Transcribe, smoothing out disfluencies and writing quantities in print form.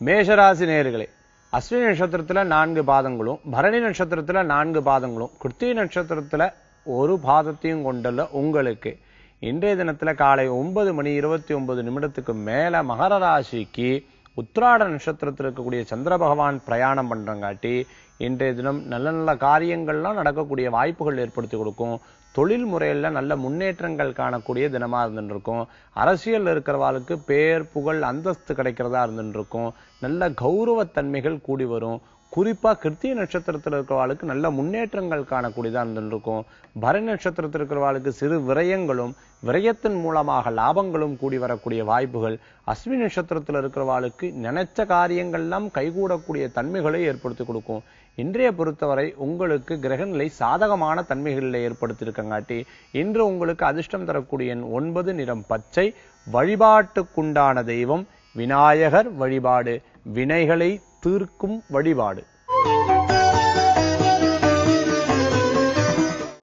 மேஷராசி நேயர்களே, அஸ்வினி நட்சத்திரத்துல 4 பாதங்களும், பரணி நட்சத்திரத்துல 4 பாதங்களும், கிருத்திகை நட்சத்திரத்துல ஒரு பாதத்தையும் கொண்டுள்ள உங்களுக்கு இன்றைய தினத்துல காலை 9:29 மேல மகர ராசிக்கு உத்திராட நட்சத்திரத்தில் இருக்கக்கூடிய சந்திர பகவான் பிரயாணம் பண்றங்காட்டி இன்றைய தினம் நல்ல நல்ல காரியங்கள்லாம் நடக்கக்கூடிய வாய்ப்புகள் ஏற்படுத்தி கொடுக்கும். தொழில் முறையில நல்ல முன்னேற்றங்கள் காணக்கூடிய தினமா இருந்துருக்கும். அரசியல் இருக்கிறவாளுக்கு பேர் புகழ் அந்தஸ்து கிடைக்கிறதா இருந்துருக்கும். நல்ல கௌரவத்தன்மைகள் கூடி வரும். குறிப்பா கிருத்திகை நட்சத்திரத்தில் இருக்கிறவாளுக்கு நல்ல முன்னேற்றங்கள் காணக்கூடியதா இருந்துருக்கும். பரணி நட்சத்திரத்தில் இருக்கிறவாளுக்கு சிறு விரயங்களும் விரயத்தின் மூலமாக லாபங்களும் கூடி வரக்கூடிய வாய்ப்புகள். அஸ்வினி நட்சத்திரத்தில் இருக்கிறவாளுக்கு நினைச்ச காரியங்கள்லாம் கைகூடக்கூடிய தன்மைகளை ஏற்படுத்தி கொடுக்கும். இன்றைய பொறுத்தவரை உங்களுக்கு கிரகநிலை சாதகமான தன்மைகளில் ஏற்படுத்தியிருக்கங்காட்டி இன்று உங்களுக்கு அதிர்ஷ்டம் தரக்கூடிய 9, நிறம் பச்சை. வழிபாட்டுக்குண்டான தெய்வம் விநாயகர் வழிபாடு, வினைகளை தீர்க்கும் வழிபாடு.